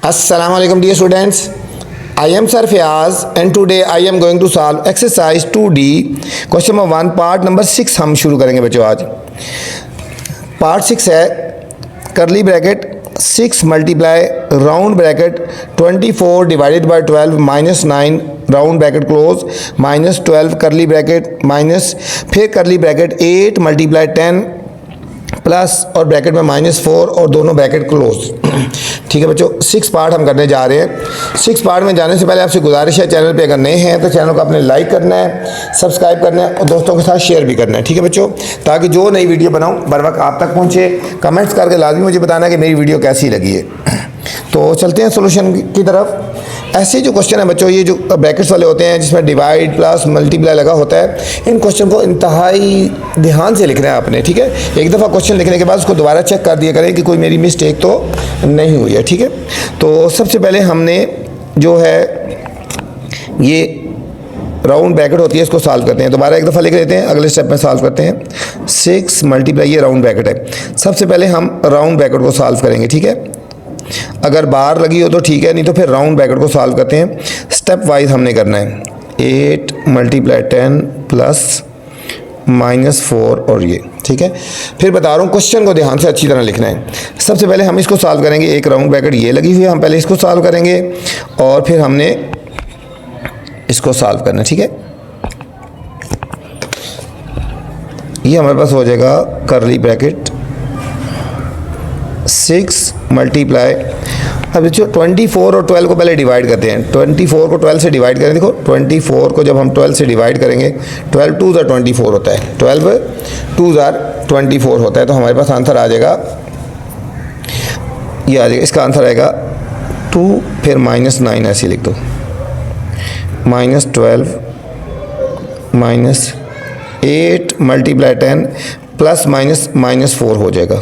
Assalamu alaikum dear students. I am Sir Fayaz and today I am going to solve exercise 2D question number 1 part number 6 हम शुरू करेंगे बच्चों आज। Part 6 है करली bracket 6 multiply round bracket 24 divided by 12 minus 9 round bracket close minus 12 करली bracket minus फिर करली ब्रैकेट 8 मल्टीप्लाई 10 प्लस और ब्रैकेट में -4 और दोनों ब्रैकेट क्लोज। ठीक है बच्चों, 6 पार्ट हम करने जा रहे हैं। 6 पार्ट में जाने से पहले आपसे गुजारिश है, चैनल पे अगर नए हैं तो चैनल को आपने लाइक करना है, सब्सक्राइब करना है और दोस्तों के साथ शेयर भी करना है। ठीक है बच्चों, ताकि जो नई वीडियो बनाऊं बर वक्त आप तक पहुंचे। कमेंट्स करके लाजमी मुझे बताना कि मेरी वीडियो कैसी लगी है। तो चलते हैं सोल्यूशन की तरफ। ऐसे जो क्वेश्चन है बच्चों, ये जो ब्रैकेट्स वाले होते हैं जिसमें डिवाइड प्लस मल्टीप्लाई लगा होता है, इन क्वेश्चन को इंतहाई ध्यान से लिखना है आपने। ठीक है, एक दफ़ा क्वेश्चन लिखने के बाद उसको दोबारा चेक कर दिया करें कि कोई मेरी मिस्टेक तो नहीं हुई है। ठीक है, तो सबसे पहले हमने जो है ये राउंड ब्रैकेट होती है, इसको सॉल्व करते हैं। दोबारा एक दफ़ा लिख लेते हैं, अगले स्टेप में सॉल्व करते हैं। 6 मल्टीप्लाई ये राउंड ब्रैकेट है। सबसे पहले हम राउंड ब्रैकेट को सॉल्व करेंगे। ठीक है, अगर बार लगी हो तो ठीक है, नहीं तो फिर राउंड ब्रैकेट को सॉल्व करते हैं। स्टेप वाइज हमने करना है। 8 मल्टीप्लाई 10 प्लस -4 और ये। ठीक है, फिर बता रहा हूँ क्वेश्चन को ध्यान से अच्छी तरह लिखना है। सबसे पहले हम इसको सॉल्व करेंगे। एक राउंड ब्रैकेट ये लगी हुई है, हम पहले इसको सॉल्व करेंगे और फिर हमने इसको सॉल्व करना है। ठीक है, ये हमारे पास हो जाएगा करली ब्रैकेट 6 मल्टीप्लाई। अब जो 24 और 12 को पहले डिवाइड करते हैं। 24 को 12 से डिवाइड करें। देखो 24 को जब हम 12 से डिवाइड करेंगे, 12 2 24 होता है, 12 2 24 होता है। तो हमारे पास आंसर आ जाएगा, ये आ जाएगा, इसका आंसर आएगा 2 फिर -9 ऐसे लिख दो, -12 -8 मल्टीप्लाई 10 प्लस -4 हो जाएगा।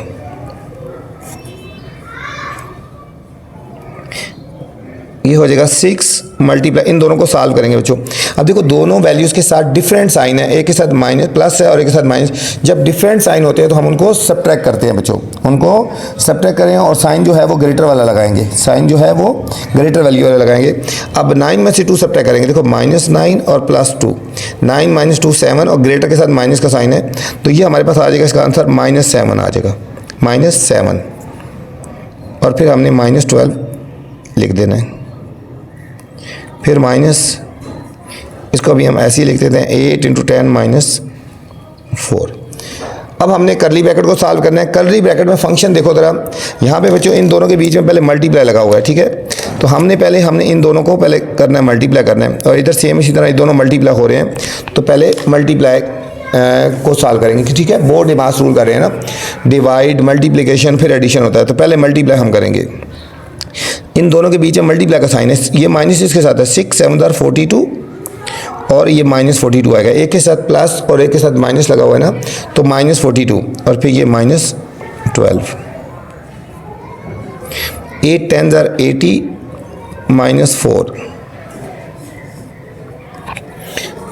ये हो जाएगा 6 मल्टीप्लाई, इन दोनों को सॉल्व करेंगे बच्चों। अब देखो दोनों वैल्यूज़ के साथ डिफरेंट साइन है, एक के साथ माइनस प्लस है और एक के साथ माइनस। जब डिफरेंट साइन होते हैं तो हम उनको सब्ट्रैक्ट करते हैं बच्चों, उनको सब्ट्रैक्ट करें और साइन जो है वो ग्रेटर वाला लगाएंगे। साइन जो है वो ग्रेटर वैल्यू वाला लगाएंगे। अब 9 में से 2 सब्ट्रैक्ट करेंगे। देखो -9 और +2, 9 - 2 7 और ग्रेटर के साथ माइनस का साइन है, तो ये हमारे पास आ जाएगा, इसका आंसर -7 आ जाएगा, -7। और फिर हमने -12 लिख देना है। फिर माइनस, इसको भी हम ऐसे ही लिख देते हैं, 8 × 10 -4। अब हमने करली ब्रैकेट को सॉल्व करना है। करली ब्रैकेट में फंक्शन देखो ज़रा, यहाँ पे बच्चों इन दोनों के बीच में पहले मल्टीप्लाई लगा हुआ है। ठीक है, तो हमने इन दोनों को पहले करना है, मल्टीप्लाई करना है। और इधर सेम इसी तरह ये दोनों मल्टीप्लाई हो रहे हैं, तो पहले मल्टीप्लाई को सॉल्व करेंगे। ठीक है, बोर्ड डिमास रूल कर रहे हैं ना, डिवाइड मल्टीप्लिकेशन फिर एडिशन होता है, तो पहले मल्टीप्लाई हम करेंगे। इन दोनों के बीच में मल्टीप्लाई का साइन है, ये माइनस इसके साथ है, 6 7 42 और ये -42 आएगा। एक के साथ प्लस और एक के साथ माइनस लगा हुआ है ना, तो -42 और फिर ये -12। 8 10 80 -4,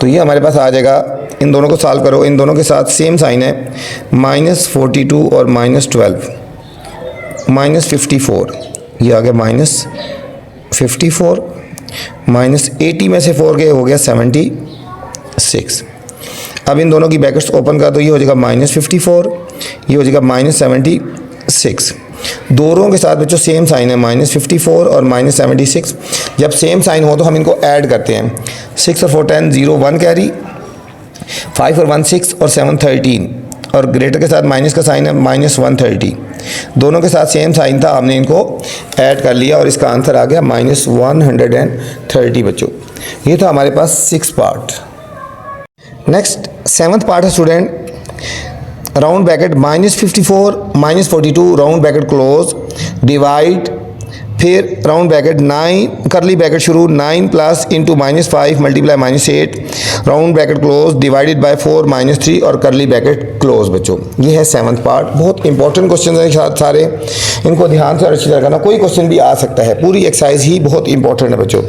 तो ये हमारे पास आ जाएगा। इन दोनों को सॉल्व करो, इन दोनों के साथ सेम साइन है, -42 और -12 -54, ये आ गया -54 -80 में से 4 गए, हो गया 76। अब इन दोनों की ब्रैकेट्स ओपन कर दो, ये हो जाएगा -54, ये हो जाएगा -76। दोनों के साथ बच्चों सेम साइन है, -54 और -76। जब सेम साइन हो तो हम इनको ऐड करते हैं। 6 और 4 10 0 1 कैरी, 5 और 1 6 और 7 13 और ग्रेटर के साथ माइनस का साइन है, -130। दोनों के साथ सेम साइन था, हमने इनको ऐड कर लिया और इसका आंसर आ गया -130 बच्चों। ये था हमारे पास 6 पार्ट। नेक्स्ट 7th पार्ट है student, round bracket -54 -42 round bracket close divide, फिर राउंड ब्रैकेट 9 करली ब्रैकेट शुरू 9 plus into -5 multiply -8 round bracket close divided by 4 -3 और करली ब्रैकेट क्लोज बच्चों। ये है 7th पार्ट। बहुत इंपॉर्टेंट क्वेश्चन है सारे, इनको ध्यान से और अच्छी तरह करना। कोई क्वेश्चन भी आ सकता है, पूरी एक्सरसाइज ही बहुत इंपॉर्टेंट है बच्चों।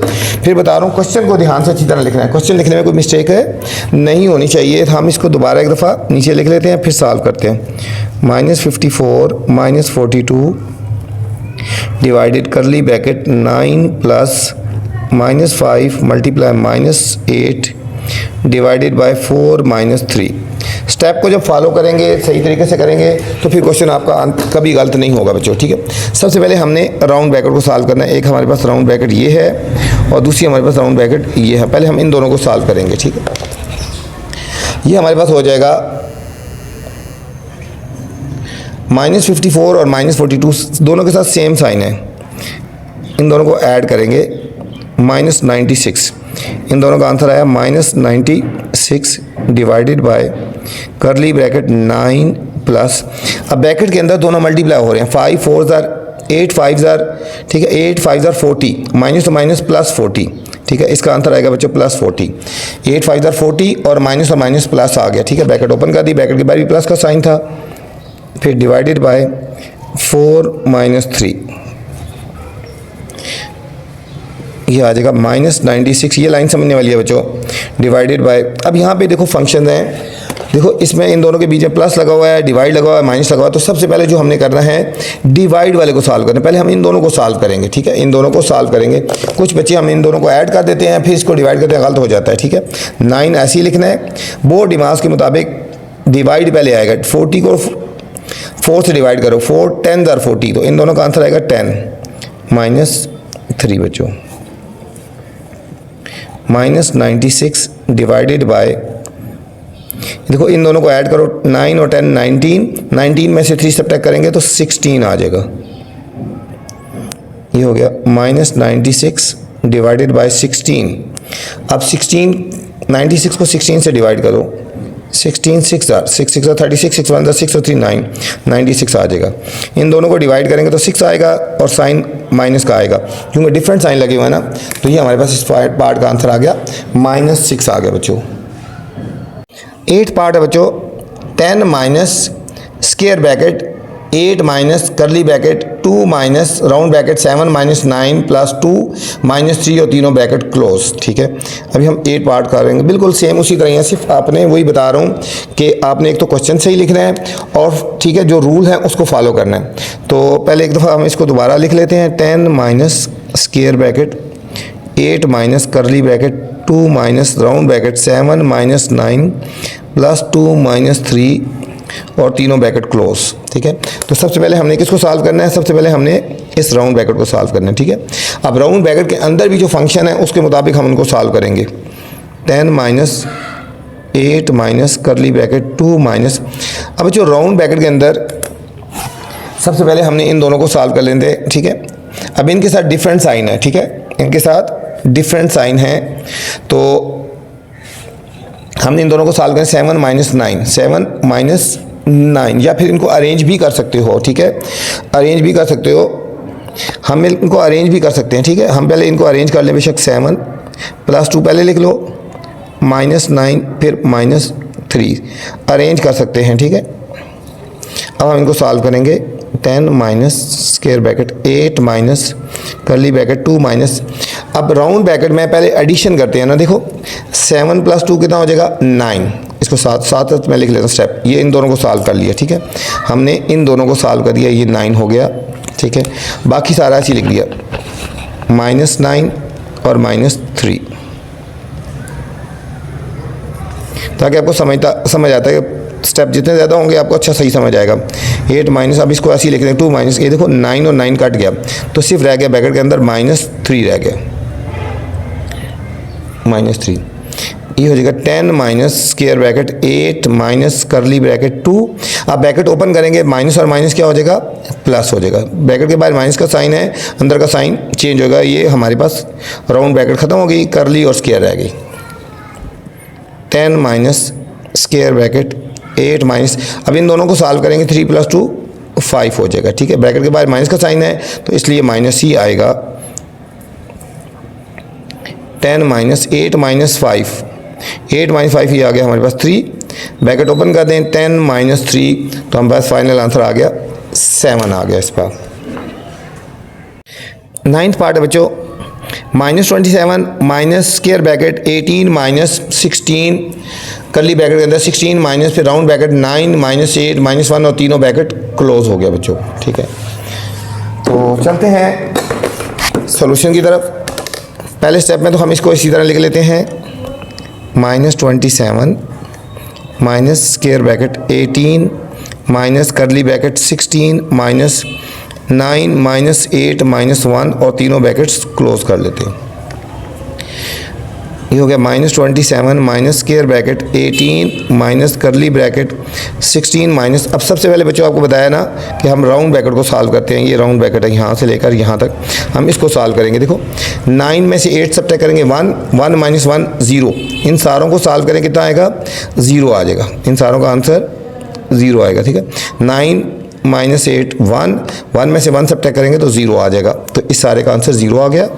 फिर बता रहा हूँ क्वेश्चन को ध्यान से अच्छी तरह लिखना है। क्वेश्चन लिखने में कोई मिस्टेक है नहीं होनी चाहिए। हम इसको दोबारा एक दफ़ा नीचे लिख लेते हैं, फिर सॉल्व करते हैं। -54 -42 डिवाइडेड करली bracket 9 plus -5 multiply -8 divided by 4 -3। Step को जब फॉलो करेंगे, सही तरीके से करेंगे, तो फिर क्वेश्चन आपका कभी गलत नहीं होगा बच्चों। ठीक है, सबसे पहले हमने राउंड ब्रैकेट को सॉल्व करना है। एक हमारे पास राउंड ब्रैकेट ये है और दूसरी हमारे पास राउंड ब्रैकेट ये है। पहले हम इन दोनों को सॉल्व करेंगे। ठीक है, ये हमारे पास हो जाएगा -54 और -42 दोनों के साथ सेम साइन है। इन दोनों को ऐड करेंगे -96। इन दोनों का आंसर आया -96 डिवाइडेड बाय करली ब्रैकेट 9 प्लस, अब ब्रैकेट के अंदर दोनों मल्टीप्लाई हो रहे हैं। 5 4 ज़ार 8 5 ज़ार, ठीक है, 8 5 ज़ार 40, माइनस तो माइनस प्लस 40। ठीक है, इसका आंसर आएगा बच्चों +40। 8 5 ज़ार 40 और माइनस और माइनस प्लस आ गया। ठीक है, ब्रैकेट ओपन कर दी, ब्रैकेट के बाहर भी प्लस का साइन था, फिर डिवाइडेड बाय 4 -3, ये आ जाएगा -96। ये लाइन समझने वाली है बच्चों। डिवाइडेड बाय, अब यहाँ पे देखो फंक्शन हैं, देखो इसमें इन दोनों के बीच में प्लस लगा हुआ है, डिवाइड लगा हुआ है, माइनस लगा हुआ है। तो सबसे पहले जो हमने करना है डिवाइड वाले को सॉल्व करना है। पहले हम इन दोनों को सॉल्व करेंगे। ठीक है, इन दोनों को सॉल्व करेंगे। कुछ बच्चे हम इन दोनों को ऐड कर देते हैं, फिर इसको डिवाइड करते हैं, गलत हो जाता है। ठीक है, 9 ऐसे ही लिखना है। बोर्ड दिमाग के मुताबिक डिवाइड पहले आएगा, 40 को 4 से डिवाइड करो, 4 10 ज़ार 40, तो इन दोनों का आंसर आएगा 10 -3 बच्चों। -96 डिवाइडेड बाय, देखो इन दोनों को ऐड करो, 9 और 10 19 में से 3 सब्ट्रैक्ट करेंगे तो 16 आ जाएगा। ये हो गया -96 डिवाइडेड बाय 16। अब 96 को 16 से डिवाइड करो, 16 6 ज़ार 6 6 36, 6 1 6 और 3 9, 96 आ जाएगा। इन दोनों को डिवाइड करेंगे तो 6 आएगा और साइन माइनस का आएगा, क्योंकि डिफरेंट साइन लगे हुए हैं ना। तो ये हमारे पास इस पार्ट का आंसर आ गया -6 आ गया बच्चों। 8 पार्ट है बच्चों। 10 minus square bracket 8 minus curly bracket 2 minus round bracket 7 minus 9 plus 2 -3 और तीनों ब्रैकेट क्लोज। ठीक है, अभी हम 8 पार्ट करेंगे, बिल्कुल सेम उसी तरह है, सिर्फ आपने वही बता रहा हूँ कि आपने एक तो क्वेश्चन सही लिखना है और ठीक है जो रूल है उसको फॉलो करना है। तो पहले एक दफ़ा हम इसको दोबारा लिख लेते हैं। 10 minus square bracket 8 minus curly bracket 2 minus round bracket 7 minus 9 plus 2 -3 और तीनों ब्रैकेट क्लोज। ठीक है, तो सबसे पहले हमने किसको सॉल्व करना है? सबसे पहले हमने इस राउंड ब्रैकेट को सॉल्व करना है। ठीक है, अब राउंड ब्रैकेट के अंदर भी जो फंक्शन है उसके मुताबिक हम उनको सॉल्व करेंगे। 10 minus 8 minus curly bracket 2 minus, अब जो राउंड ब्रैकेट के अंदर सबसे पहले हमने इन दोनों को सॉल्व कर लेंगे। ठीक है, अब इनके साथ डिफरेंट साइन है। ठीक है, इनके साथ डिफरेंट साइन है, तो हमने इन दोनों को सॉल्व करें। 7 माइनस 9, 7 माइनस 9, या फिर इनको अरेंज भी कर सकते हो। ठीक है, अरेंज भी कर सकते हो, हम इनको अरेंज भी कर सकते हैं। ठीक है, हम पहले इनको अरेंज कर लें बेशक। 7 प्लस 2 पहले लिख लो, -9 फिर -3 अरेंज कर सकते हैं। ठीक है, अब हम इनको सॉल्व करेंगे। 10 minus square bracket 8 minus curly bracket 2 minus, अब राउंड ब्रैकेट में पहले एडिशन करते हैं ना। देखो 7 प्लस 2 कितना हो जाएगा? 9। इसको साथ में लिख लेता हूँ स्टेप। ये इन दोनों को सॉल्व कर लिया। ठीक है, हमने इन दोनों को सॉल्व कर दिया, ये 9 हो गया। ठीक है, बाकी सारा ऐसे लिख दिया, -9 और -3, ताकि आपको समझ आता है कि स्टेप जितने ज़्यादा होंगे आपको अच्छा सही समझ आएगा। 8 माइनस, अब इसको ऐसे ही लिख दें 2 माइनस, ये देखो 9 और 9 कट गया, तो सिर्फ रह गया ब्रैकेट के अंदर -3 रह गया, -3। ये हो जाएगा 10 minus square bracket 8 minus curly bracket 2। अब ब्रैकेट ओपन करेंगे, माइनस और माइनस क्या हो जाएगा? प्लस हो जाएगा। ब्रैकेट के बाहर माइनस का साइन है, अंदर का साइन चेंज होगा। ये हमारे पास राउंड ब्रैकेट ख़त्म हो गई, करली और स्क्वायर रह गई। 10 माइनस स्क्वायर ब्रैकेट 8 माइनस, अब इन दोनों को सॉल्व करेंगे। 3 प्लस 2 5 हो जाएगा। ठीक है, ब्रैकेट के बाहर माइनस का साइन है तो इसलिए माइनस ही आएगा। 10 माइनस 8 माइनस 5, 8 माइनस 5 ये आ गया हमारे पास 3। ब्रैकेट ओपन कर दें, 10 माइनस 3, तो हमारे पास फाइनल आंसर आ गया 7 आ गया इस पर। 9th पार्ट है बच्चों। -27 माइनस स्क्वायर ब्रैकेट 18 माइनस 16 करली ब्रैकेट के अंदर 16 माइनस फिर राउंड ब्रैकेट 9 -8 -1 और तीनों ब्रैकेट क्लोज हो गया बच्चों। ठीक है, तो चलते हैं सॉल्यूशन की तरफ। पहले स्टेप में तो हम इसको इसी तरह लिख लेते हैं, -27 minus square bracket 18 minus curly bracket 16 minus 9 minus 8 minus 1 और तीनों ब्रैकेट्स क्लोज कर लेते हैं। ये हो गया -27 minus square bracket 18 minus curly bracket 16 minus. अब सबसे पहले बच्चों आपको बताया ना कि हम राउंड ब्रैकेट को सॉल्व करते हैं। ये राउंड ब्रैकेट है, यहाँ से लेकर यहाँ तक हम इसको सॉल्व करेंगे। देखो 9 में से 8 सब्ट्रैक्ट करेंगे 1, 1 माइनस 1 0। इन सारों को सॉल्व करें कितना आएगा, 0 आ जाएगा। इन सारों का आंसर 0 आएगा, ठीक है। 9 माइनस 8 1, 1 में से 1 सब्ट्रैक्ट करेंगे तो 0 आ जाएगा। तो इस सारे का आंसर 0 आ गया।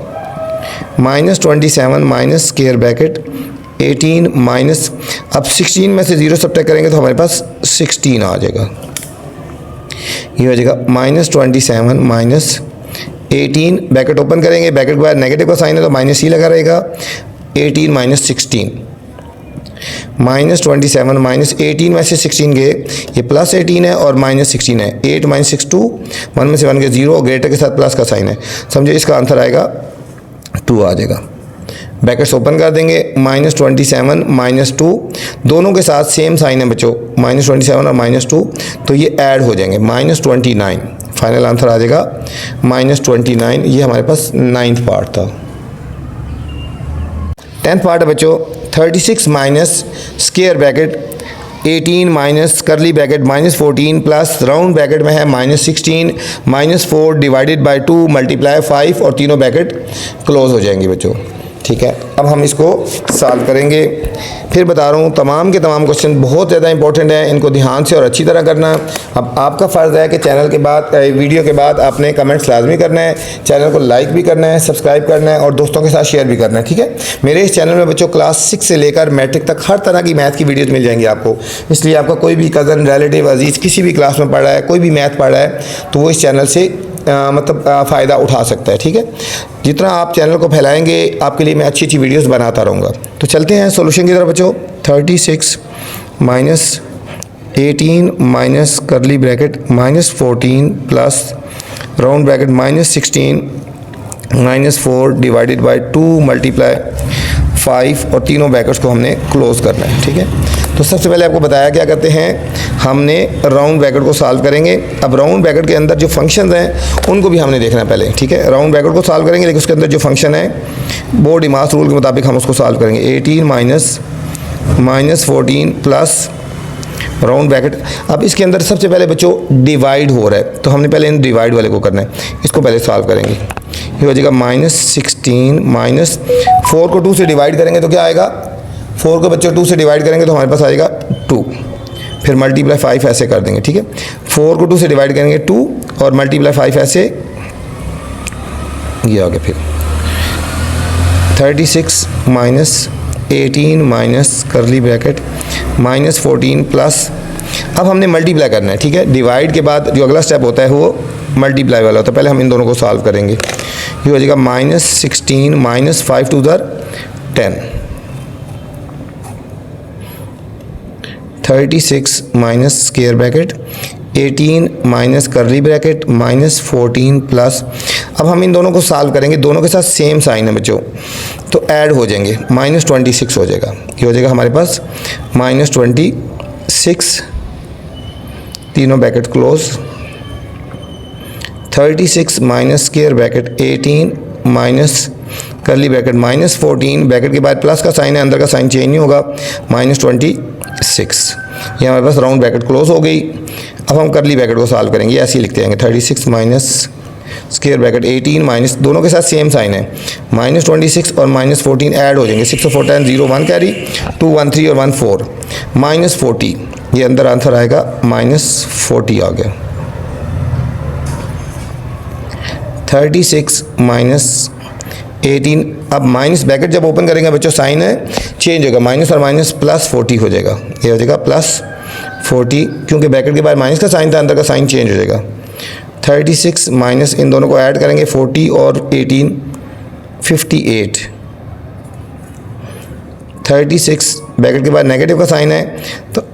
-27 माइनस स्क्वायर ब्रैकेट 18 माइनस, अब 16 में से 0 सब्ट्रैक्ट करेंगे तो हमारे पास 16 आ जाएगा। ये हो जाएगा -27 माइनस 18, ब्रैकेट ओपन करेंगे, ब्रैकेट के बाद नेगेटिव का साइन है तो माइनस ही लगा रहेगा। 18 माइनस 16, -27 माइनस 18 में से 16 गए, ये प्लस 18 है और माइनस 16 है। 8 माइनस 6 2, 1 में से 1 गए 0, ग्रेटर के साथ प्लस का साइन है, समझो इसका आंसर आएगा 2 आ जाएगा। ब्रैकेट्स ओपन कर देंगे, -27 माइनस 2, दोनों के साथ सेम साइन है बच्चों, -27 और -2, तो ये ऐड हो जाएंगे, -29। फाइनल आंसर आ जाएगा -29। ये हमारे पास 9th पार्ट था। 10th पार्ट है बच्चों, 36 minus square bracket 18 minus curly bracket -14 plus round bracket में है -16 -4 डिवाइडेड बाय 2 मल्टीप्लाई 5 और तीनों ब्रैकेट क्लोज हो जाएंगे बच्चों, ठीक है। अब हम इसको सॉल्व करेंगे। फिर बता रहा हूँ तमाम के तमाम क्वेश्चन बहुत ज़्यादा इंपॉर्टेंट है, इनको ध्यान से और अच्छी तरह करना। अब आपका फ़र्ज़ है कि चैनल के बाद वीडियो के बाद आपने कमेंट्स लाजमी करना है, चैनल को लाइक भी करना है, सब्सक्राइब करना है और दोस्तों के साथ शेयर भी करना है, ठीक है। मेरे इस चैनल में बच्चों क्लास 6 से लेकर मैट्रिक तक हर तरह की मैथ की वीडियोज़ मिल जाएंगी आपको। इसलिए आपका कोई भी कज़न, रिलेटिव, अजीज़ किसी भी क्लास में पढ़ रहा है, कोई भी मैथ पढ़ रहा है तो वो इस चैनल से फ़ायदा उठा सकता है, ठीक है। जितना आप चैनल को फैलाएंगे आपके लिए मैं अच्छी अच्छी वीडियोस बनाता रहूँगा। तो चलते हैं सॉल्यूशन की तरफ बच्चों। 36 minus 18 minus curly bracket -14 plus round bracket -16 -4 divided by 2 multiply 5 और तीनों ब्रैकेट्स को हमने क्लोज करना है, ठीक है। तो सबसे पहले आपको बताया क्या करते हैं, हमने राउंड ब्रैकेट को सॉल्व करेंगे। अब राउंड ब्रैकेट के अंदर जो फंक्शंस हैं उनको भी हमने देखना है पहले, ठीक है। राउंड ब्रैकेट को सॉल्व करेंगे लेकिन उसके अंदर जो फंक्शन है बोर्ड मास रूल के मुताबिक हम उसको सॉल्व करेंगे। 18 माइनस -14 प्लस राउंड ब्रैकेट। अब इसके अंदर सबसे पहले बच्चों डिवाइड हो रहा है तो हमने पहले इन डिवाइड वाले को करना है, इसको पहले सॉल्व करेंगे। ये हो जाएगा -16 माइनस 4 को 2 से डिवाइड करेंगे तो क्या आएगा, 4 को बच्चों 2 से डिवाइड करेंगे तो हमारे पास आएगा 2, फिर मल्टीप्लाई 5 ऐसे कर देंगे, ठीक है। 4 को 2 से डिवाइड करेंगे 2 और मल्टीप्लाई 5 ऐसे, ये आ गया। फिर 36 minus 18 minus curly bracket -14 plus, अब हमने मल्टीप्लाई करना है, ठीक है। डिवाइड के बाद जो अगला स्टेप होता है वो मल्टीप्लाई वाला होता है, पहले हम इन दोनों को सॉल्व करेंगे। ये हो जाएगा -16 minus 5 to the 10, 36 minus square bracket 18 minus curly bracket -14 plus, अब हम इन दोनों को सॉल्व करेंगे, दोनों के साथ सेम साइन है बच्चों तो ऐड हो जाएंगे, -26 हो जाएगा। ये हो जाएगा हमारे पास -26, तीनों bracket close. 36 minus square bracket 18 minus curly bracket -14, bracket के बाद प्लस का साइन है, अंदर का साइन चेंज नहीं होगा, -26। ये हमारे पास राउंड ब्रैकेट क्लोज हो गई। अब हम करली ब्रैकेट को सॉल्व करेंगे, ऐसे ही लिखते जाएंगे। 36 माइनस स्क्वायर ब्रैकेट 18 माइनस, दोनों के साथ सेम साइन है, -26 और -14 ऐड हो जाएंगे। 6 और 4 10, 0 1 कैरी, 2 1 3 और 1 4, -40। ये अंदर आंसर आएगा -40 आ गया। 36 माइनस 18, अब माइनस ब्रैकेट जब ओपन करेंगे बच्चों साइन है चेंज होगा, माइनस और माइनस +40 हो जाएगा। ये हो जाएगा +40, क्योंकि ब्रैकेट के बाद माइनस का साइन था, अंदर का साइन चेंज हो जाएगा। 36 माइनस इन दोनों को ऐड करेंगे 40 और 18 58। 36 ब्रैकेट के बाद नेगेटिव का साइन है तो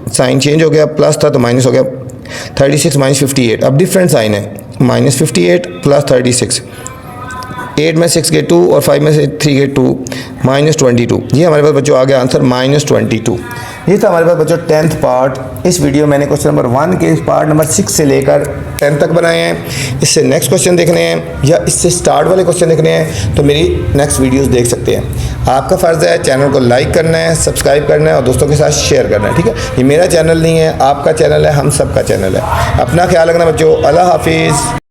साइन चेंज हो गया, प्लस था तो माइनस हो गया। 36 माइनस 58, अब डिफरेंट साइन है, माइनस 58 प्लस 36, 8 में 6 गए 2 और 5 में से 3 गए 2, माइनस 22। ये हमारे पास बच्चों आ गया आंसर माइनस 22। ये था हमारे पास बच्चों 10th पार्ट। इस वीडियो मैंने क्वेश्चन नंबर 1 के पार्ट नंबर 6 से लेकर 10 तक बनाए हैं। इससे नेक्स्ट क्वेश्चन देखने हैं या इससे स्टार्ट वाले क्वेश्चन देखने हैं तो मेरी नेक्स्ट वीडियोस देख सकते हैं। आपका फ़र्ज़ है चैनल को लाइक करना है, सब्सक्राइब करना है और दोस्तों के साथ शेयर करना है। ठीक है, ये मेरा चैनल नहीं है, आपका चैनल है, हम सबका चैनल है। अपना ख्याल रखना बच्चों। अल्लाह हाफिज़।